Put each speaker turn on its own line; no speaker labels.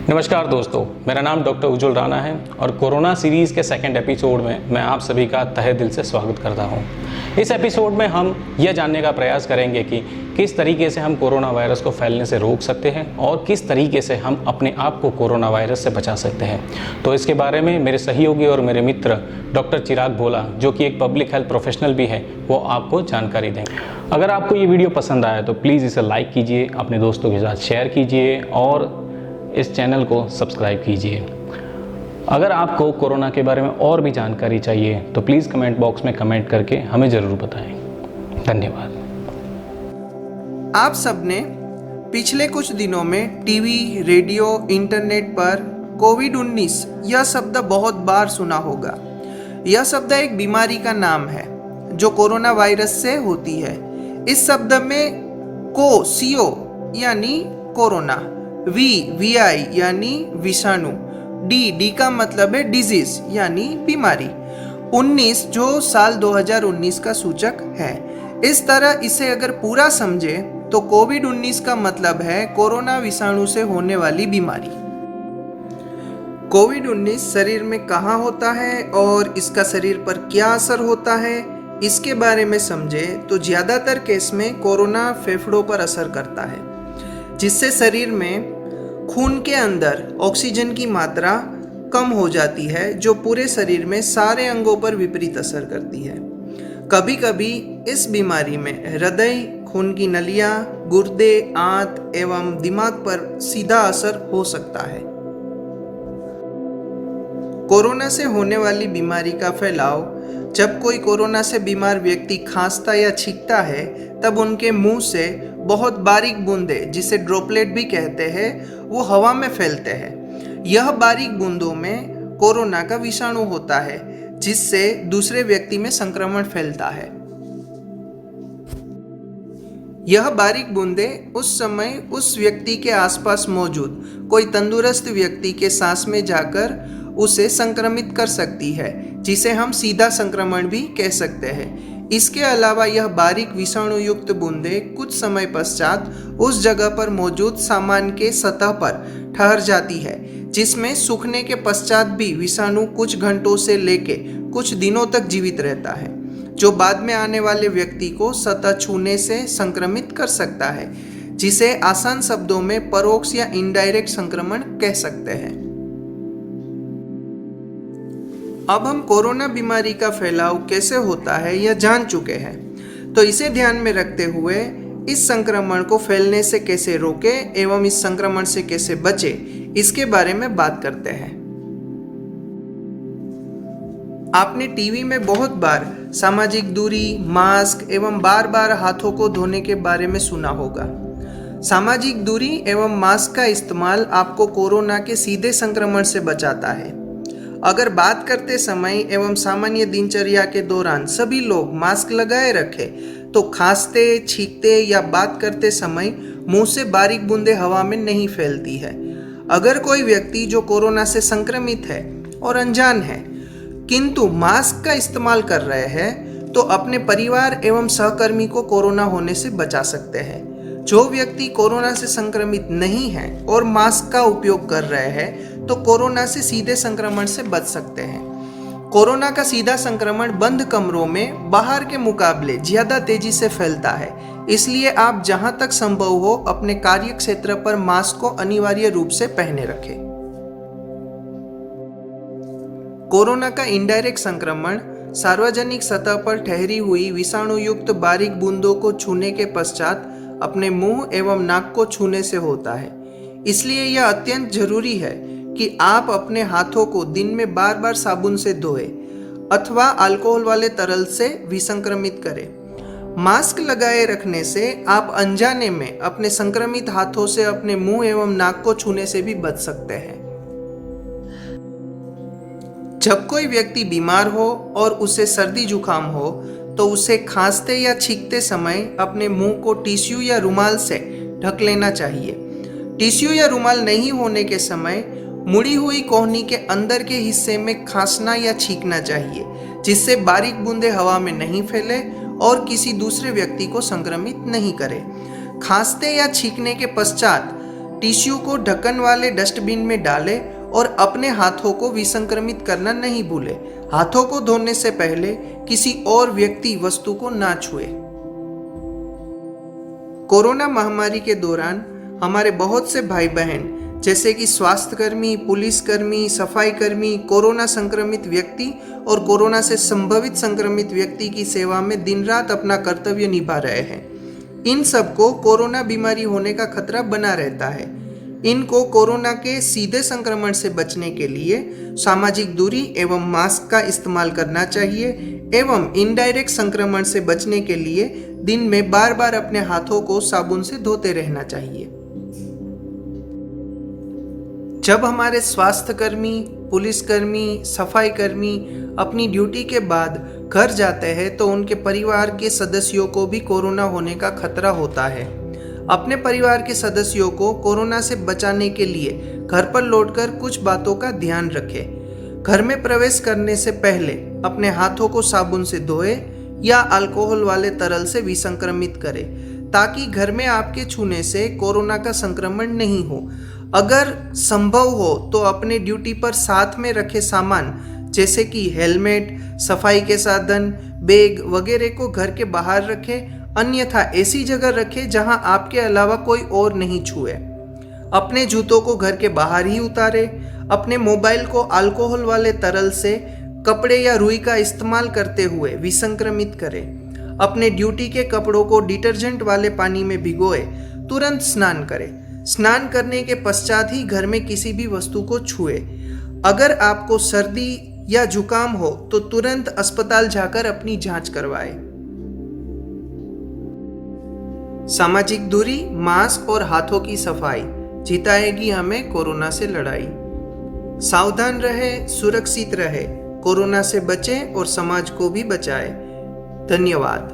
नमस्कार दोस्तों, मेरा नाम डॉक्टर उज्ज्वल राणा है और कोरोना सीरीज़ के सेकंड एपिसोड में मैं आप सभी का तहे दिल से स्वागत करता हूं। इस एपिसोड में हम यह जानने का प्रयास करेंगे कि किस तरीके से हम कोरोना वायरस को फैलने से रोक सकते हैं और किस तरीके से हम अपने आप को कोरोना वायरस से बचा सकते हैं। तो इसके बारे में मेरे सहयोगी और मेरे मित्र डॉक्टर चिराग भोला, जो कि एक पब्लिक हेल्थ प्रोफेशनल भी है, वो आपको जानकारी देंगे। अगर आपको ये वीडियो पसंद आया तो प्लीज़ इसे लाइक कीजिए, अपने दोस्तों के साथ शेयर कीजिए और इस चैनल को सब्सक्राइब कीजिए। अगर आपको कोरोना के बारे में और भी जानकारी चाहिए तो प्लीज़ कमेंट बॉक्स में कमेंट करके हमें ज़रूर बताएं। धन्यवाद।
आप सबने पिछले कुछ दिनों में टीवी, रेडियो, इंटरनेट पर कोविड-19 यह शब्द बहुत बार सुना होगा। यह शब्द एक बीमारी का नाम है जो कोरोना वायरस से होती है। इस शब्द में CO यानी कोरोना, VI यानी विषाणु, D का मतलब है डिजीज यानी बीमारी, 19 जो साल 2019 का सूचक है। इस तरह इसे अगर पूरा समझे तो कोविड-19 का मतलब है कोरोना विषाणु से होने वाली बीमारी। कोविड-19 शरीर में कहाँ होता है और इसका शरीर पर क्या असर होता है, इसके बारे में समझे तो ज़्यादातर केस में कोरोना फेफड़ों पर असर करता है, जिससे शरीर में खून के अंदर ऑक्सीजन की मात्रा कम हो जाती है, जो पूरे शरीर में सारे अंगों पर विपरीत असर करती है। कभी कभी इस बीमारी में हृदय, खून की नलियां, गुर्दे, आंत एवं दिमाग पर सीधा असर हो सकता है। कोरोना से होने वाली बीमारी का फैलाव जब कोई कोरोना से बीमार व्यक्ति खांसता या छींकता है तब उनके मुंह से बहुत बारीक बूंदें, जिसे ड्रॉपलेट भी कहते हैं, वो हवा में फैलते हैं। यह बारीक बूंदों में कोरोना का विषाणु होता है, जिससे दूसरे व्यक्ति में संक्रमण फैलता है। यह बारीक बूंदें उस समय उस व्यक्ति के आसपास मौजूद कोई तंदुरुस्त व्यक्ति के सांस में जाकर उसे संक्रमित कर सकती है, जिसे हम सीधा संक्रमण भी कह सकते हैं। इसके अलावा यह बारीक विषाणु युक्त बूंदें कुछ समय पश्चात उस जगह पर मौजूद सामान के सतह पर ठहर जाती है, जिसमें सूखने के पश्चात भी विषाणु कुछ घंटों से लेके कुछ दिनों तक जीवित रहता है, जो बाद में आने वाले व्यक्ति को सतह छूने से संक्रमित कर सकता है, जिसे आसान शब्दों में परोक्ष या इनडायरेक्ट संक्रमण कह सकते हैं। अब हम कोरोना बीमारी का फैलाव कैसे होता है यह जान चुके हैं, तो इसे ध्यान में रखते हुए इस संक्रमण को फैलने से कैसे रोके एवं इस संक्रमण से कैसे बचे, इसके बारे में बात करते हैं। आपने टीवी में बहुत बार सामाजिक दूरी, मास्क एवं बार बार हाथों को धोने के बारे में सुना होगा। सामाजिक दूरी एवं मास्क का इस्तेमाल आपको कोरोना के सीधे संक्रमण से बचाता है। अगर बात करते समय एवं सामान्य दिनचर्या के दौरान सभी लोग मास्क लगाए रखें तो खांसते, छींकते या बात करते समय मुंह से बारीक बूंदें हवा में नहीं फैलती है। अगर कोई व्यक्ति जो कोरोना से संक्रमित है और अनजान है किंतु मास्क का इस्तेमाल कर रहे हैं तो अपने परिवार एवं सहकर्मी को कोरोना होने से बचा सकते हैं। जो व्यक्ति कोरोना से संक्रमित नहीं है और मास्क का उपयोग कर रहे हैं तो कोरोना से सीधे संक्रमण से बच सकते हैं। कोरोना का सीधा संक्रमण बंद कमरों में बाहर के मुकाबले ज्यादा तेजी से फैलता है, इसलिए आप जहां तक संभव हो अपने कार्य क्षेत्र पर मास्क को अनिवार्य रूप से पहने रखें। कोरोना का इनडायरेक्ट संक्रमण सार्वजनिक सतह पर ठहरी हुई विषाणु युक्त बारीक बूंदों को छूने के पश्चात अपने मुंह एवं नाक को छूने से होता है। इसलिए यह अत्यंत जरूरी है कि आप अपने हाथों को दिन में बार बार साबुन से धोएं अथवा अल्कोहल वाले तरल से विसंक्रमित करें। मास्क लगाए रखने से आप अनजाने में अपने संक्रमित हाथों से अपने मुंह एवं नाक को छूने से भी बच सकते हैं। जब कोई व्यक्ति बीमार हो और उसे सर्दी जुकाम हो तो उसे खांसते या छींकते समय अपने मुंह को टिश्यू या रुमाल से ढक लेना चाहिए। टिश्यू या रुमाल नहीं होने के समय मुड़ी हुई कोहनी के अंदर के हिस्से में खांसना या छींकना चाहिए, जिससे बारीक बूंदें हवा में नहीं फैले और किसी दूसरे व्यक्ति को संक्रमित नहीं करे। खांसते या छींकने के पश्चात टिश्यू को ढक्कन वाले डस्टबिन में डालें और अपने हाथों को विसंक्रमित करना नहीं भूलें। हाथों को धोने से पहले किसी और व्यक्ति वस्तु को ना छुए। कोरोना महामारी के दौरान हमारे बहुत से भाई बहन जैसे कि स्वास्थ्यकर्मी, पुलिसकर्मी, सफाई कर्मी, कोरोना संक्रमित व्यक्ति और कोरोना से संभवित संक्रमित व्यक्ति की सेवा में दिन रात अपना कर्तव्य निभा रहे हैं। इन सबको कोरोना बीमारी होने का खतरा बना रहता है। इनको कोरोना के सीधे संक्रमण से बचने के लिए सामाजिक दूरी एवं मास्क का इस्तेमाल करना चाहिए एवं इनडायरेक्ट संक्रमण से बचने के लिए दिन में बार बार अपने हाथों को साबुन से धोते रहना चाहिए। जब हमारे स्वास्थ्यकर्मी, पुलिसकर्मी, सफाई कर्मी अपनी ड्यूटी के बाद घर जाते हैं तो उनके परिवार के सदस्यों को भी कोरोना होने का खतरा होता है। अपने परिवार के सदस्यों को कोरोना से बचाने के लिए घर पर लौटकर कुछ बातों का ध्यान रखें। घर में प्रवेश करने से पहले अपने हाथों को साबुन से धोएं या अल्कोहल वाले तरल से विसंक्रमित करें ताकि घर में आपके छूने से कोरोना का संक्रमण नहीं हो। अगर संभव हो तो अपने ड्यूटी पर साथ में रखे सामान जैसे कि हेलमेट, सफाई के साधन, बैग वगैरह को घर के बाहर रखें, अन्यथा ऐसी जगह रखें जहां आपके अलावा कोई और नहीं छुए। अपने जूतों को घर के बाहर ही उतारें। अपने मोबाइल को अल्कोहल वाले तरल से कपड़े या रुई का इस्तेमाल करते हुए विसंक्रमित करें। अपने ड्यूटी के कपड़ों को डिटर्जेंट वाले पानी में भिगोए तुरंत स्नान करें। स्नान करने के पश्चात ही घर में किसी भी वस्तु को छुए। अगर आपको सर्दी या जुकाम हो तो तुरंत अस्पताल जाकर अपनी जांच करवाएं। सामाजिक दूरी, मास्क और हाथों की सफाई जिताएगी हमें कोरोना से लड़ाई। सावधान रहे, सुरक्षित रहे, कोरोना से बचें और समाज को भी बचाएं। धन्यवाद।